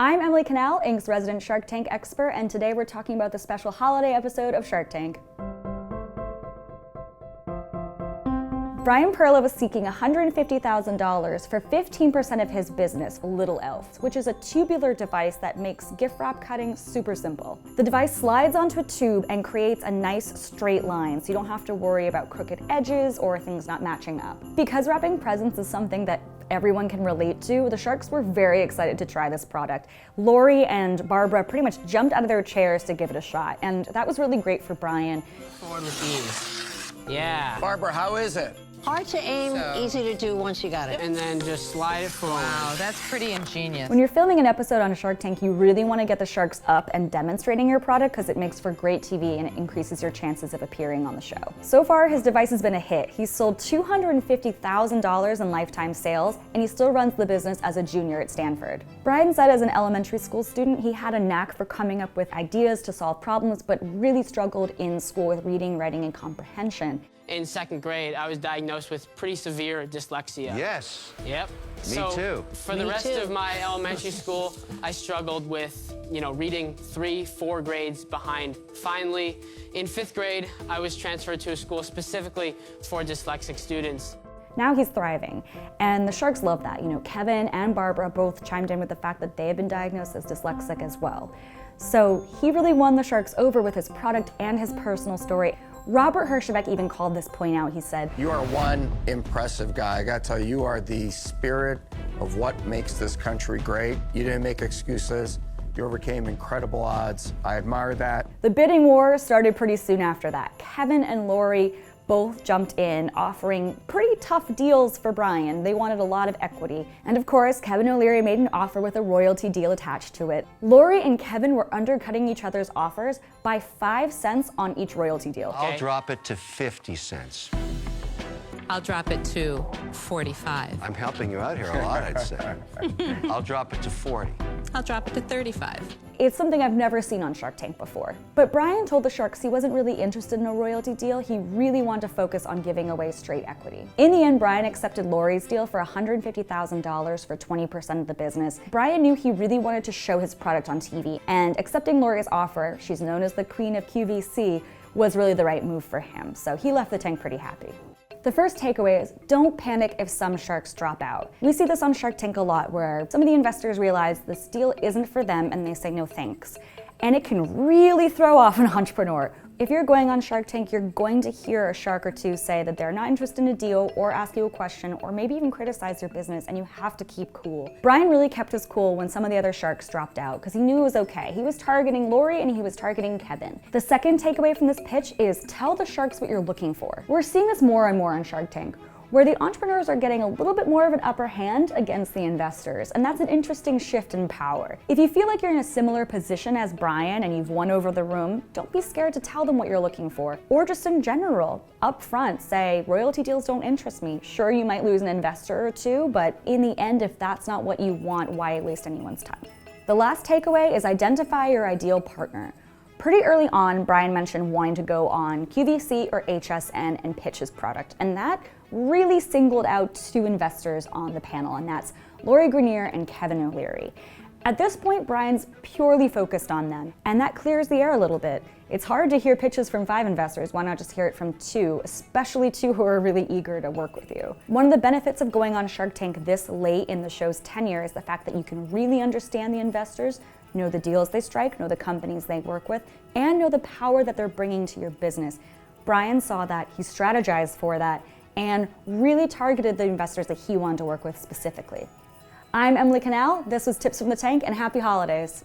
I'm Emily Cannell, Inc.'s resident Shark Tank expert, and today we're talking about the special holiday episode of Shark Tank. Bryan Perla was seeking $150,000 for 15% of his business, Little Elves, which is a tubular device that makes gift wrap cutting super simple. The device slides onto a tube and creates a nice straight line, so you don't have to worry about crooked edges or things not matching up. Because wrapping presents is something that everyone can relate to, the Sharks were very excited to try this product. Lori and Barbara pretty much jumped out of their chairs to give it a shot, and that was really great for Bryan. Forward with ease. Yeah. Barbara, how is it? Hard to aim, easy to do once you got it. And then just slide it forward. Wow, that's pretty ingenious. When you're filming an episode on Shark Tank, you really want to get the Sharks up and demonstrating your product because it makes for great TV and it increases your chances of appearing on the show. So far, his device has been a hit. He's sold $250,000 in lifetime sales, and he still runs the business as a junior at Stanford. Bryan said as an elementary school student, he had a knack for coming up with ideas to solve problems, but really struggled in school with reading, writing, and comprehension. In second grade, I was diagnosed with pretty severe dyslexia. Yes. Yep. Me too. For the rest of my elementary school, I struggled with, reading 3-4 grades behind. Finally, in 5th grade, I was transferred to a school specifically for dyslexic students. Now he's thriving, and the Sharks love that. Kevin and Barbara both chimed in with the fact that they had been diagnosed as dyslexic as well. So he really won the Sharks over with his product and his personal story. Robert Herjavec even called this point out. He said, "You are one impressive guy. I gotta tell you, you are the spirit of what makes this country great. You didn't make excuses. You overcame incredible odds. I admire that." The bidding war started pretty soon after that. Kevin and Lori both jumped in, offering pretty tough deals for Bryan. They wanted a lot of equity. And of course, Kevin O'Leary made an offer with a royalty deal attached to it. Lori and Kevin were undercutting each other's offers by 5 cents on each royalty deal. I'll drop it to 50 cents. I'll drop it to 45. I'm helping you out here a lot, I'd say. I'll drop it to 40. I'll drop it to 35. It's something I've never seen on Shark Tank before. But Bryan told the Sharks he wasn't really interested in a royalty deal. He really wanted to focus on giving away straight equity. In the end, Bryan accepted Lori's deal for $150,000 for 20% of the business. Bryan knew he really wanted to show his product on TV, and accepting Lori's offer, she's known as the queen of QVC, was really the right move for him. So he left the tank pretty happy. The first takeaway is don't panic if some sharks drop out. We see this on Shark Tank a lot, where some of the investors realize this deal isn't for them and they say no thanks. And it can really throw off an entrepreneur. If you're going on Shark Tank, you're going to hear a shark or two say that they're not interested in a deal or ask you a question or maybe even criticize your business, and you have to keep cool. Bryan really kept his cool when some of the other sharks dropped out because he knew it was okay. He was targeting Lori and he was targeting Kevin. The second takeaway from this pitch is tell the sharks what you're looking for. We're seeing this more and more on Shark Tank, where the entrepreneurs are getting a little bit more of an upper hand against the investors, and that's an interesting shift in power. If you feel like you're in a similar position as Bryan and you've won over the room, don't be scared to tell them what you're looking for. Or just in general, up front, say, royalty deals don't interest me. Sure, you might lose an investor or two, but in the end, if that's not what you want, why waste anyone's time? The last takeaway is identify your ideal partner. Pretty early on, Bryan mentioned wanting to go on QVC or HSN and pitch his product, and that really singled out 2 investors on the panel, and that's Lori Grenier and Kevin O'Leary. At this point, Bryan's purely focused on them, and that clears the air a little bit. It's hard to hear pitches from 5 investors. Why not just hear it from 2, especially 2 who are really eager to work with you? One of the benefits of going on Shark Tank this late in the show's tenure is the fact that you can really understand the investors, know the deals they strike, know the companies they work with, and know the power that they're bringing to your business. Bryan saw that, he strategized for that, and really targeted the investors that he wanted to work with specifically. I'm Emily Cannell, this was Tips from the Tank, and happy holidays.